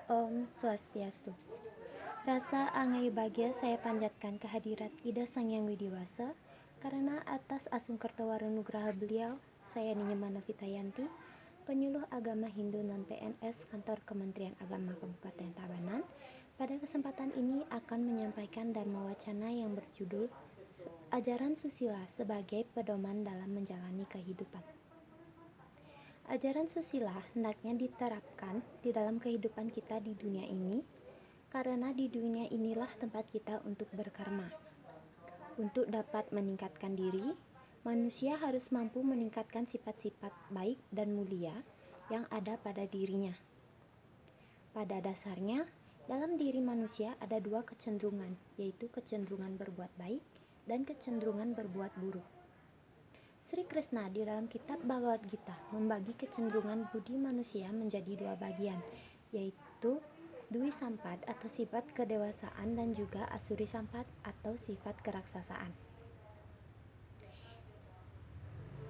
Om Swastiastu. Rasa angay bahagia saya panjatkan kehadirat Ida Sang Yang Widiwasa, karena atas asung kertawara nugraha beliau, saya Ninyamana Vitayanti, penyuluh agama Hindu non-PNS Kantor Kementerian Agama Kabupaten Tabanan, pada kesempatan ini akan menyampaikan dharma wacana yang berjudul Ajaran Susila sebagai pedoman dalam menjalani kehidupan. Ajaran susila hendaknya diterapkan di dalam kehidupan kita di dunia ini, karena di dunia inilah tempat kita untuk berkarma. Untuk dapat meningkatkan diri, manusia harus mampu meningkatkan sifat-sifat baik dan mulia yang ada pada dirinya. Pada dasarnya, dalam diri manusia ada dua kecenderungan, yaitu kecenderungan berbuat baik dan kecenderungan berbuat buruk. Sri Krishna di dalam kitab Bhagavad Gita membagi kecenderungan budi manusia menjadi dua bagian, yaitu Dwi Sampat atau sifat kedewasaan dan juga Asuri Sampat atau sifat keraksasaan.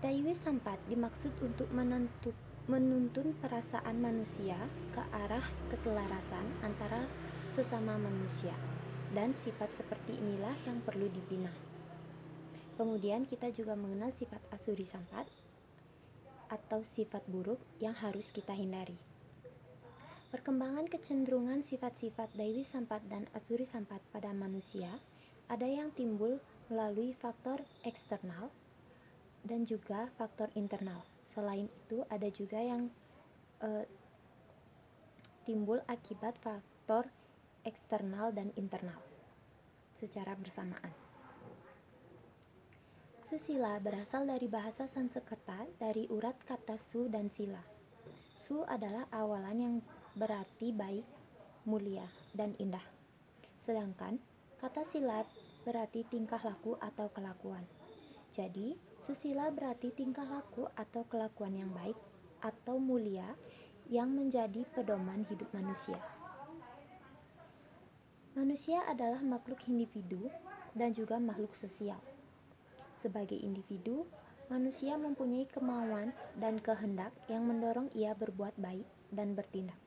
Daiwi Sampat dimaksud untuk menuntun perasaan manusia ke arah keselarasan antara sesama manusia, dan sifat seperti inilah yang perlu dibina. Kemudian kita juga mengenal sifat Asuri Sampat atau sifat buruk yang harus kita hindari. Perkembangan kecenderungan sifat-sifat Daiwi Sampat dan Asuri Sampat pada manusia ada yang timbul melalui faktor eksternal dan juga faktor internal. Selain itu ada juga yang timbul akibat faktor eksternal dan internal secara bersamaan. Susila berasal dari bahasa Sanskerta dari urat kata su dan sila. Su adalah awalan yang berarti baik, mulia, dan indah. Sedangkan kata sila berarti tingkah laku atau kelakuan. Jadi, susila berarti tingkah laku atau kelakuan yang baik atau mulia yang menjadi pedoman hidup manusia. Manusia adalah makhluk individu dan juga makhluk sosial. Sebagai individu, manusia mempunyai kemauan dan kehendak yang mendorong ia berbuat baik dan bertindak.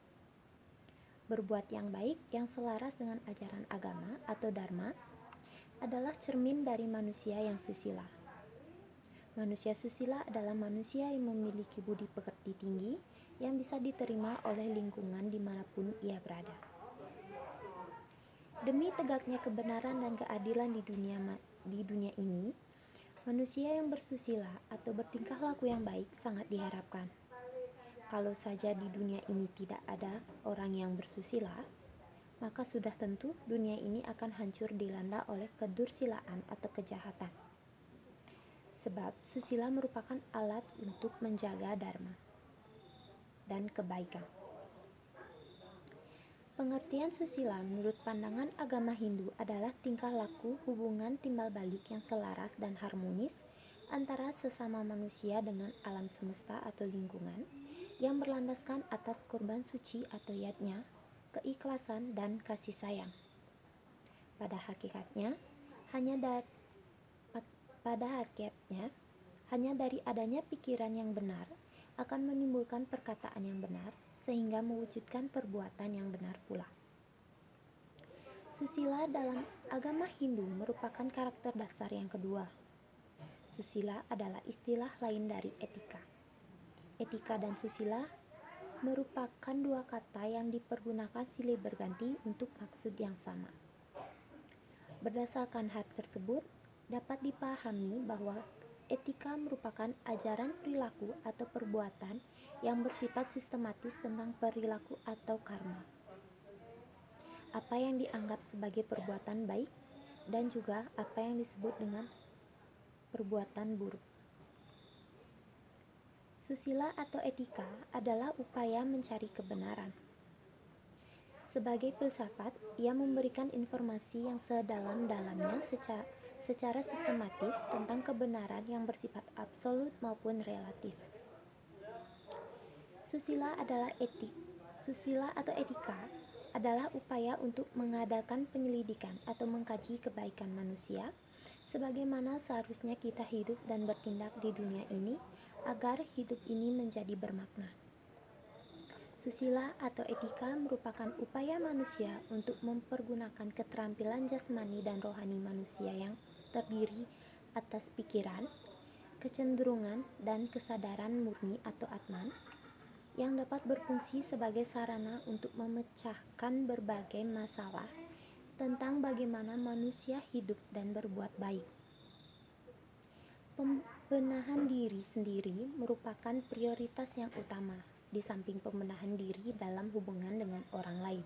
Berbuat yang baik yang selaras dengan ajaran agama atau dharma adalah cermin dari manusia yang susila. Manusia susila adalah manusia yang memiliki budi pekerti tinggi yang bisa diterima oleh lingkungan dimanapun ia berada. Demi tegaknya kebenaran dan keadilan di dunia ini, manusia yang bersusila atau bertingkah laku yang baik sangat diharapkan. Kalau saja di dunia ini tidak ada orang yang bersusila, maka sudah tentu dunia ini akan hancur dilanda oleh kedursilaan atau kejahatan. Sebab susila merupakan alat untuk menjaga dharma dan kebaikan. Pengertian susila menurut pandangan agama Hindu adalah tingkah laku hubungan timbal balik yang selaras dan harmonis antara sesama manusia dengan alam semesta atau lingkungan yang berlandaskan atas korban suci atau yatnya, keikhlasan dan kasih sayang. Pada hakikatnya, hanya dari adanya pikiran yang benar akan menimbulkan perkataan yang benar sehingga mewujudkan perbuatan yang benar pula. Susila dalam agama Hindu merupakan karakter dasar yang kedua. Susila adalah istilah lain dari etika. Etika dan susila merupakan dua kata yang dipergunakan silih berganti untuk maksud yang sama. Berdasarkan hal tersebut, dapat dipahami bahwa etika merupakan ajaran perilaku atau perbuatan yang bersifat sistematis tentang perilaku atau karma. Apa yang dianggap sebagai perbuatan baik dan juga apa yang disebut dengan perbuatan buruk. Susila atau etika adalah upaya mencari kebenaran. Sebagai filsafat, ia memberikan informasi yang sedalam-dalamnya secara sistematis tentang kebenaran yang bersifat absolut maupun relatif. Susila atau etika adalah upaya untuk mengadakan penyelidikan atau mengkaji kebaikan manusia sebagaimana seharusnya kita hidup dan bertindak di dunia ini agar hidup ini menjadi bermakna. Susila atau etika merupakan upaya manusia untuk mempergunakan keterampilan jasmani dan rohani manusia yang terdiri atas pikiran, kecenderungan, dan kesadaran murni atau atman yang dapat berfungsi sebagai sarana untuk memecahkan berbagai masalah tentang bagaimana manusia hidup dan berbuat baik. Pembenahan diri sendiri merupakan prioritas yang utama, di samping pembenahan diri dalam hubungan dengan orang lain.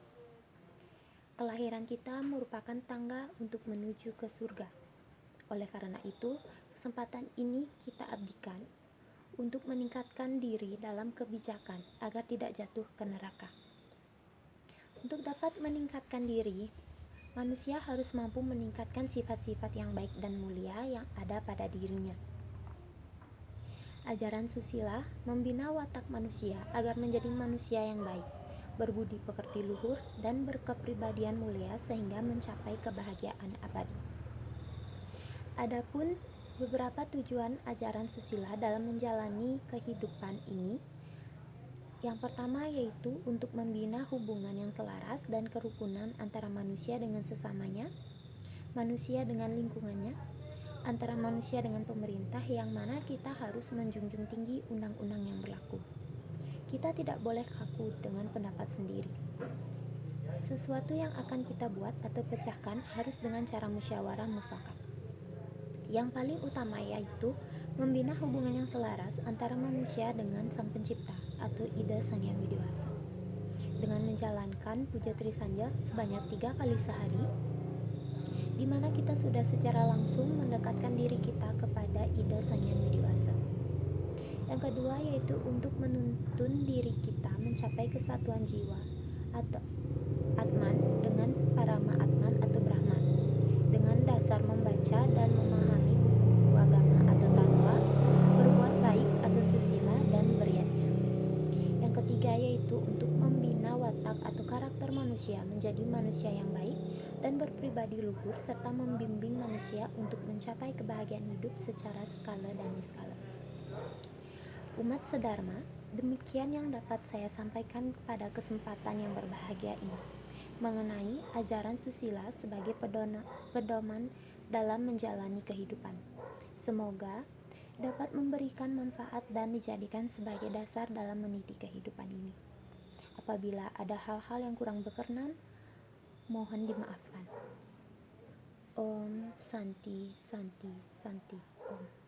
Kelahiran kita merupakan tangga untuk menuju ke surga. Oleh karena itu, kesempatan ini kita abdikan untuk meningkatkan diri dalam kebijakan agar tidak jatuh ke neraka. Untuk dapat meningkatkan diri, manusia harus mampu meningkatkan sifat-sifat yang baik dan mulia yang ada pada dirinya. Ajaran susila membina watak manusia agar menjadi manusia yang baik, berbudi pekerti luhur, dan berkepribadian mulia sehingga mencapai kebahagiaan abadi. Adapun beberapa tujuan ajaran susila dalam menjalani kehidupan ini, yang pertama yaitu untuk membina hubungan yang selaras dan kerukunan antara manusia dengan sesamanya, manusia dengan lingkungannya, antara manusia dengan pemerintah, yang mana kita harus menjunjung tinggi undang-undang yang berlaku. Kita tidak boleh kaku dengan pendapat sendiri. Sesuatu yang akan kita buat atau pecahkan harus dengan cara musyawarah mufakat. Yang paling utama yaitu membina hubungan yang selaras antara manusia dengan Sang Pencipta atau Ida Sang Yang Widiwasa dengan menjalankan puja trisanja sebanyak 3 kali sehari, di mana kita sudah secara langsung mendekatkan diri kita kepada Ida Sang Yang Widiwasa. Yang kedua yaitu untuk menuntun diri kita mencapai kesatuan jiwa atau Atman dengan Parama Atman atau Brahman dengan dasar membaca dan memahami buku-buku agama atau tatwa, berbuat baik atau susila, dan beryatnya. Yang ketiga yaitu untuk membina watak atau karakter manusia menjadi manusia yang baik dan berpribadi luhur, serta membimbing manusia untuk mencapai kebahagiaan hidup secara skala dan niskala. Umat sedharma, demikian yang dapat saya sampaikan pada kesempatan yang berbahagia ini mengenai ajaran susila sebagai pedoman dalam menjalani kehidupan. Semoga dapat memberikan manfaat dan dijadikan sebagai dasar dalam meniti kehidupan ini. Apabila ada hal-hal yang kurang berkenan, mohon dimaafkan. Om Santi Santi Santi Om.